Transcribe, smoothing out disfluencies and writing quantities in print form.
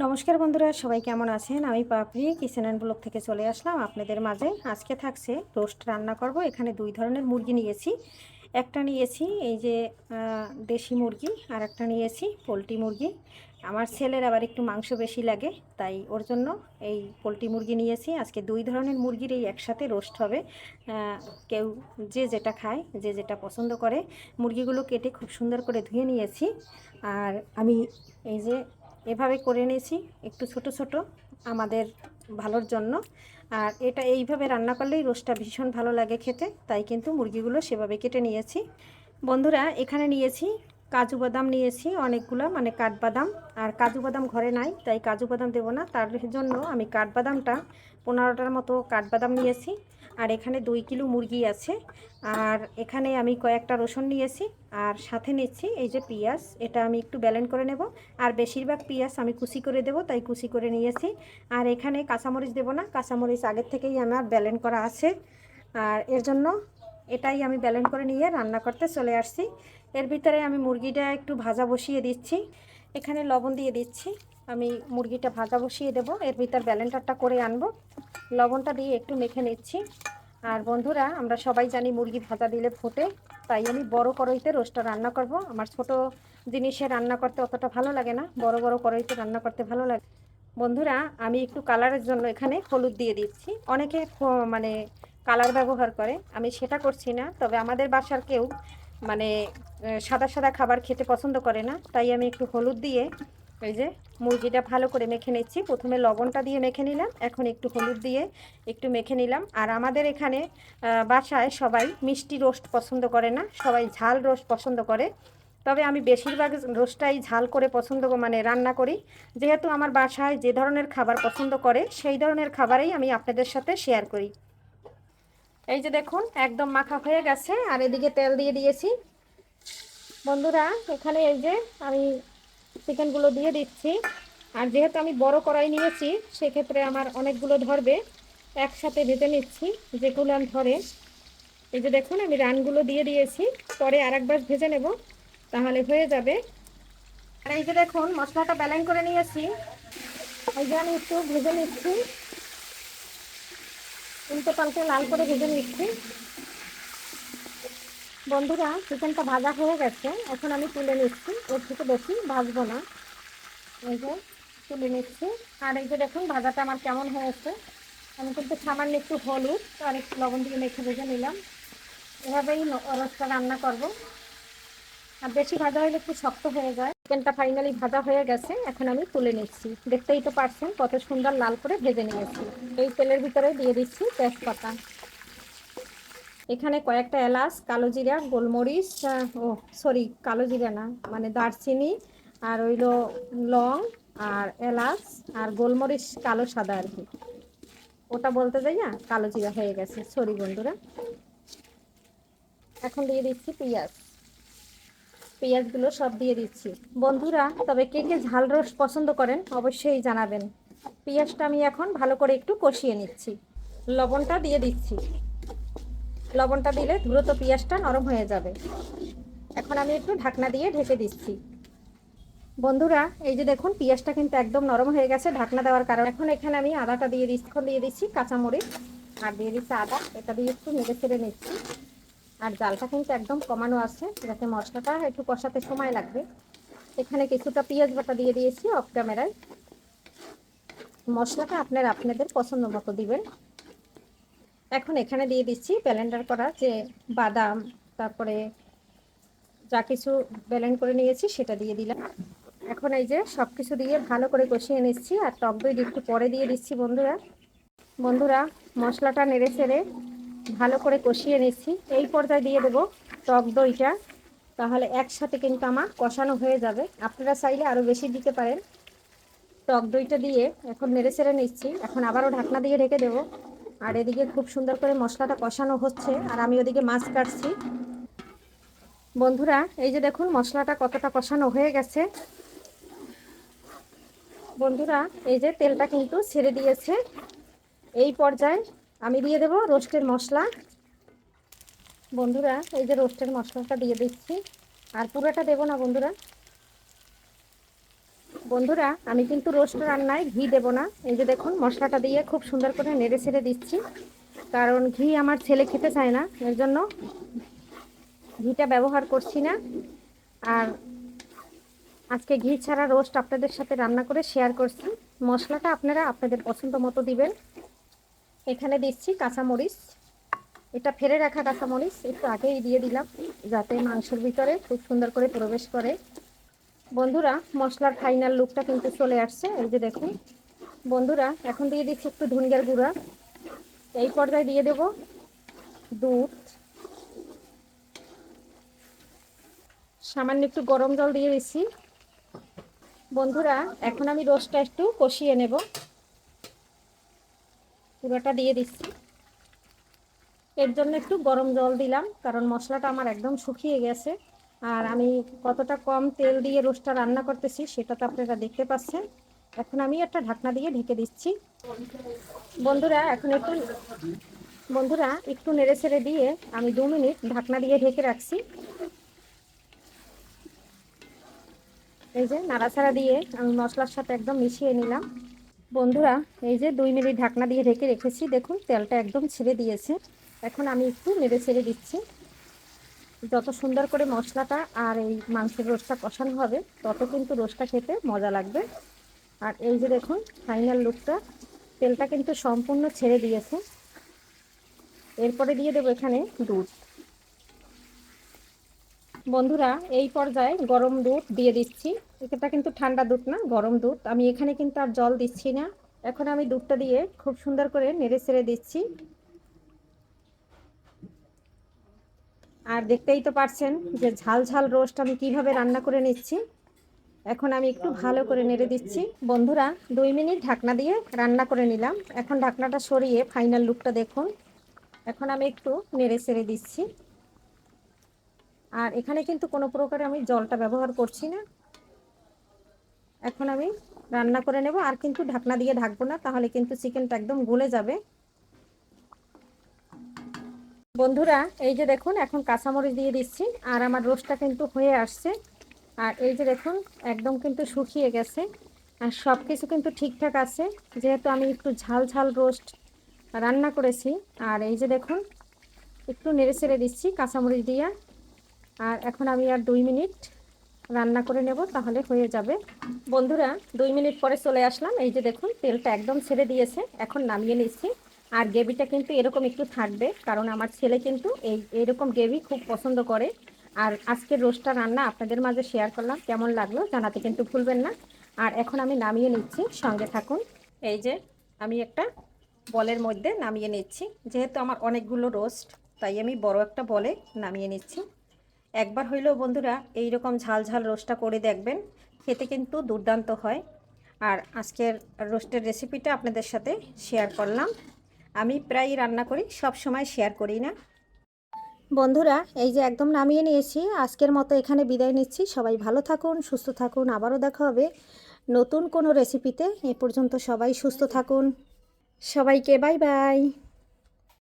নমস্কার বন্ধুরা, সবাই কেমন আছেন? আমি পাপড়ি কিচেন অ্যান্ড ব্লগ থেকে চলে আসলাম আপনাদের মাঝে। আজকে থাকছে রোস্ট রান্না করব। এখানে দুই ধরনের মুরগি নিয়েছি। একটা নিয়েছি এই যে দেশি মুরগি, আর একটা নিয়েছি পোলট্রি মুরগি। আমার ছেলের আবার একটু মাংস বেশি লাগে, তাই ওর জন্য এই পোলট্রি মুরগি নিয়েছি। আজকে দুই ধরনের মুরগির এই একসাথে রোস্ট হবে। কেউ যে যেটা খায়, যে যেটা পছন্দ করে। মুরগিগুলো কেটে খুব সুন্দর করে ধুয়ে নিয়েছি। আর আমি এই যে এভাবে করে নিয়েছি, একটু ছোট ছোট, আমাদের ভালোর জন্য। আর এটা এইভাবে রান্না করলেই রোস্টটা ভীষণ ভালো লাগে খেতে, তাই কিন্তু মুরগিগুলো সেভাবে কেটে নিয়েছি। বন্ধুরা, এখানে নিয়েছি কাজু বাদাম, নিয়েছি অনেকগুলো, মানে কাঠবাদাম। আর কাজু বাদাম ঘরে নাই, তাই কাজু বাদাম দেবো না, তার জন্য আমি কাঠবাদামটা 15টার মতো কাঠবাদাম নিয়েছি। আর এখানে 2 কিলো মুরগি আছে। আর এখানে আমি কয়েকটা রসুন নিয়েছি। আর সাথে নিচ্ছি এই যে পেঁয়াজ, এটা আমি একটু ব্লেন্ড করে নেব। আর বেশিরভাগ পেঁয়াজ আমি কুচি করে দেব, তাই কুচি করে নিয়েছি। আর এখানে কাঁচামরিচ দেব না, কাঁচামরিচ আগের থেকেই আমার ব্লেন্ড করা আছে। আর এর জন্য এটাই আমি ব্লেন্ড করে নিয়ে রান্না করতে চলে আসছি। এর ভিতরে আমি মুরগিটা একটু ভাজা বসিয়ে দিচ্ছি। এখানে লবণ দিয়ে দিচ্ছি। আমি মুরগিটা ভাজা বসিয়ে দেব, এর ভিতর ব্লেন্ডারটা করে আনবো। লবণটা দিয়ে একটু মেখে নিচ্ছি। আর বন্ধুরা, আমরা সবাই জানি মুরগি ভাজা দিলে ফোটে, তাই আমি বড় কড়াইতে রোস্টটা রান্না করব। আমার ছোট জিনিসে রান্না করতে অতটা ভালো লাগে না, বড় বড় কড়াইতে রান্না করতে ভালো লাগে। বন্ধুরা, আমি একটু কালারের জন্য এখানে হলুদ দিয়ে দিচ্ছি। অনেকে মানে কালার ব্যবহার করে, আমি সেটা করছি না। তবে আমাদের বাসার কেউ মানে সাদা সাদা খাবার খেতে পছন্দ করে না, তাই আমি একটু হলুদ দিয়ে এই যে মুরগিটা ভালো করে মেখে নিচ্ছি। প্রথমে লবণটা দিয়ে মেখে নিলাম, এখন একটু হলুদ দিয়ে একটু মেখে নিলাম। আর আমাদের এখানে বাসায় সবাই মিষ্টি রোস্ট পছন্দ করে না, সবাই ঝাল রোস্ট পছন্দ করে। তবে আমি বেশিরভাগ রোস্টটাই ঝাল করে পছন্দ, মানে রান্না করি। যেহেতু আমার বাসায় যে ধরনের খাবার পছন্দ করে, সেই ধরনের খাবারেই আমি আপনাদের সাথে শেয়ার করি। এই যে দেখুন, একদম মাখা হয়ে গেছে। আর এদিকে তেল দিয়ে দিয়েছি। বন্ধুরা, এখানে এই যে আমি চিকেনগুলো দিয়ে দিচ্ছি। আর যেহেতু আমি বড় কড়াই নিয়েছি, সেক্ষেত্রে আমার অনেকগুলো ধরবে, একসাথে ভেজে নিচ্ছি যেগুলো আমি ধরে। এই যে দেখুন, আমি রানগুলো দিয়ে দিয়েছি, পরে আরেকবার ভেজে নেব, তাহলে হয়ে যাবে। আর এই যে দেখুন, মশলাটা ব্লেন্ড করে নিয়েছি। এই যে আমি একটু ভেজে নিচ্ছি, উল্টো পাল্টে লাল করে ভেজে নিচ্ছি। বন্ধুরা, চিকেনটা ভাজা হয়ে গেছে, এখন আমি তুলে নিচ্ছি। ওর থেকে বেশি ভাজবো না। এই যে তুলে নিচ্ছি। আর এই যে দেখুন, ভাজাটা আমার কেমন হয়েছে। আমি কিন্তু সামান্য একটু হলুদ আর একটু লবণ দিয়ে মেখে ভেজে নিলাম। এভাবেই রোস্টটা রান্না করব। আর বেশি ভাজা হলে একটু শক্ত হয়ে যায়। চিকেনটা ফাইনালি ভাজা হয়ে গেছে, এখন আমি তুলে নিচ্ছি। দেখতেই তো পারছেন কত সুন্দর লাল করে ভেজে নিয়েছি। এই তেলের ভিতরে দিয়ে দিচ্ছি তেজপাতা। এখানে কয়েকটা এলাচ, কালো জিরা, গোলমরিচ, সরি কালো জিরা না, মানে দারচিনি, আর হইলো লং, আর এলাচ, আর গোলমরিচ কালো সাদা আর কি, ওটা বলতে যাই না, কালো জিরা হয়ে গেছে, সরি বন্ধুরা। এখন দিয়ে দিচ্ছি পেঁয়াজ। পেঁয়াজগুলো সব দিয়ে দিচ্ছি বন্ধুরা। তবে কে কে ঝাল রোস্ট পছন্দ করেন অবশ্যই জানাবেন। পেঁয়াজটা আমি এখন ভালো করে একটু কষিয়ে নিচ্ছি। লবণটা দিয়ে দিচ্ছি। লবণটা দিলে দ্রুত পেঁয়াজটা নরম হয়ে যাবে। এখন আমি একটু ঢাকনা দিয়ে ঢেকে দিচ্ছি। বন্ধুরা, এই যে দেখুন, পেঁয়াজটা কিন্তু একদম নরম হয়ে গেছে ঢাকনা দেওয়ার কারণে। এখন এখানে আমি আদাটা দিয়ে দিচ্ছি, দিয়ে দিচ্ছি কাঁচামরিচ, আর দিয়ে দিচ্ছি আদা। এটা দিয়ে একটু নেড়ে ছেড়ে নিচ্ছি। আর জালটা কিন্তু একদম কমানো আছে, যাতে মশলাটা একটু কষাতে সময় লাগবে। এখানে কিছুটা পেঁয়াজ বাটা দিয়ে দিয়েছি অফ ক্যামেরায়। মশলাটা আপনাদের পছন্দ মতো দিবেন। এখন এখানে দিয়ে দিচ্ছি ব্লেন্ডার করা যে বাদাম, তারপরে যা কিছু ব্লেন্ড করে নিয়েছি সেটা দিয়ে দিলাম। এখন এই যে সব কিছু দিয়ে ভালো করে কষিয়ে নিচ্ছি। আর টক দই একটু পরে দিয়ে দিচ্ছি। বন্ধুরা, মশলাটা নেড়ে চেড়ে ভালো করে কষিয়ে নিচ্ছি। এই পর্যায়ে দিয়ে দেবো টক দইটা, তাহলে একসাথে কিন্তু আমার কষানো হয়ে যাবে। আপনারা চাইলে আরও বেশি দিতে পারেন। টক দইটা দিয়ে এখন নেড়ে চেড়ে নিচ্ছি। এখন আবারও ঢাকনা দিয়ে ঢেকে দেবো। আর এদিকে খুব সুন্দর করে মশলাটা কষানো হচ্ছে, আর আমি ওদিকে মাছ কাটছি। বন্ধুরা, এই যে দেখুন, মশলাটা কতটা কষানো হয়ে গেছে। বন্ধুরা, এই যে তেলটা কিন্তু ছেড়ে দিয়েছে। এই পর্যায়ে আমি দিয়ে দেব রোস্টের মশলা। বন্ধুরা, এই যে রোস্টের মশলাটা দিয়ে দিচ্ছি। আর পুরোটা দেব না বন্ধুরা। বন্ধুরা, আমি কিন্তু রোস্ট রান্নায় ঘি দেব না। এই যে দেখুন, মশলাটা দিয়ে খুব সুন্দর করে নেড়ে ছেড়ে দিচ্ছি, কারণ ঘি আমার ছেলে খেতে চায় না, এর জন্য ঘিটা ব্যবহার করছি না। আর আজকে ঘি ছাড়া রোস্ট আপনাদের সাথে রান্না করে শেয়ার করছি। মশলাটা আপনারা আপনাদের পছন্দ মতো দিবেন। এখানে দিচ্ছি কাঁচামরিচ, এটা ফেলে রাখা কাঁচামরিচ একটু আগেই দিয়ে দিলাম, যাতে মাংসের ভিতরে খুব সুন্দর করে প্রবেশ করে। বন্ধুরা, মশলার ফাইনাল লুকটা কিন্তু চলে আসছে, এই যে দেখুন। বন্ধুরা, এখন দিয়ে দিচ্ছি একটু ধনিয়ার গুঁড়া। এই পর্যায়ে দিয়ে দেব দুধ, সামান্য একটু গরম জল দিয়ে দিচ্ছি। বন্ধুরা, এখন আমি রোস্টটা একটু কষিয়ে নেব, পুরোটা দিয়ে দিচ্ছি। এর জন্য একটু গরম জল দিলাম, কারণ মশলাটা আমার একদম শুকিয়ে গেছে। আর আমি কতটা কম তেল দিয়ে রোস্টটা রান্না করতেছি সেটা তো আপনারা দেখতে পাচ্ছেন। এখন আমি একটা ঢাকনা দিয়ে ঢেকে দিচ্ছি। বন্ধুরা, একটু নেড়ে ছেড়ে দিয়ে আমি 2 মিনিট ঢাকনা দিয়ে ঢেকে রাখছি। এই যে নাড়াচাড়া দিয়ে আমি মশলার সাথে একদম মিশিয়ে নিলাম। বন্ধুরা, এই যে 2 মিনিট ঢাকনা দিয়ে ঢেকে রেখেছি, দেখুন তেলটা একদম ছেড়ে দিয়েছে। এখন আমি একটু নেড়ে ছেড়ে দিচ্ছি। যত সুন্দর করে মশলাটা আর এই মাংসের রোস্টটা কষানো হবে, তত কিন্তু রোস্টটা খেতে মজা লাগবে। আর এই যে দেখুন ফাইনাল লুকটা, তেলটা কিন্তু সম্পূর্ণ ছেড়ে দিয়েছে। এরপরে দিয়ে দেবো এখানে দুধ। বন্ধুরা, এই পর্যায়ে গরম দুধ দিয়ে দিচ্ছি। এটা কিন্তু ঠান্ডা দুধ না, গরম দুধ। আমি এখানে কিন্তু আর জল দিচ্ছি না। এখন আমি দুধটা দিয়ে খুব সুন্দর করে নেড়ে ছেড়ে দিচ্ছি। আর দেখতেই তো পারছেন যে ঝাল ঝাল রোস্ট আমি কিভাবে রান্না করে নিচ্ছি। এখন আমি একটু ভালো করে নেড়ে দিচ্ছি। বন্ধুরা, 2 মিনিট ঢাকনা দিয়ে রান্না করে নিলাম। এখন ঢাকনাটা সরিয়ে ফাইনাল লুকটা দেখুন। এখন আমি একটু নেড়ে ছেড়ে দিচ্ছি। আর এখানে কিন্তু কোনো প্রকারে আমি জলটা ব্যবহার করছি না। এখন আমি রান্না করে নেব, আর কিন্তু ঢাকনা দিয়ে ঢাকবো না, তাহলে কিন্তু চিকেনটা একদম গলে যাবে। বন্ধুরা, এই যে দেখুন এখন কাঁচামরিচ দিয়ে দিচ্ছি, আর আমার রোস্টটা কিন্তু হয়ে আসছে। আর এই যে দেখুন একদম কিন্তু শুকিয়ে গেছে, আর সব কিছু কিন্তু ঠিকঠাক আছে, যেহেতু আমি একটু ঝাল ঝাল রোস্ট রান্না করেছি। আর এই যে দেখুন একটু নেড়ে ছেড়ে দিচ্ছি কাঁচামরিচ দিয়ে। আর এখন আমি আর 2 মিনিট রান্না করে নেব, তাহলে হয়ে যাবে। বন্ধুরা, 2 মিনিট পরে চলে আসলাম। এই যে দেখুন তেলটা একদম ছেড়ে দিয়েছে, এখন নামিয়ে নিচ্ছি। আর গ্রেভিটা কিন্তু এরকম একটু থাকবে, কারণ আমার ছেলে কিন্তু এইরকম গ্রেভি খুব পছন্দ করে। আর আজকের রোস্টটা রান্না আপনাদের মাঝে শেয়ার করলাম, কেমন লাগলো জানাতে কিন্তু ভুলবেন না। আর এখন আমি নামিয়ে নিচ্ছি, সঙ্গে থাকুন। এই যে আমি একটা বলের মধ্যে নামিয়ে নিচ্ছি, যেহেতু আমার অনেকগুলো রোস্ট, তাই আমি বড় একটা বলে নামিয়ে নিচ্ছি। একবার হইলেও বন্ধুরা এই রকম ঝাল ঝাল রোস্টটা করে দেখবেন, খেতে কিন্তু দুর্দান্ত হয়। আর আজকের রোস্টের রেসিপিটা আপনাদের সাথে শেয়ার করলাম। আমি প্রায় রান্না করি, সব সময় শেয়ার করি না। বন্ধুরা, এই যে একদম নামিয়ে নিয়েছি। আজকের মতো এখানে বিদায় নিচ্ছি। সবাই ভালো থাকুন, সুস্থ থাকুন। আবারও দেখা হবে নতুন কোনো রেসিপিতে। এ পর্যন্ত সবাই সুস্থ থাকুন। সবাইকে বাই বাই।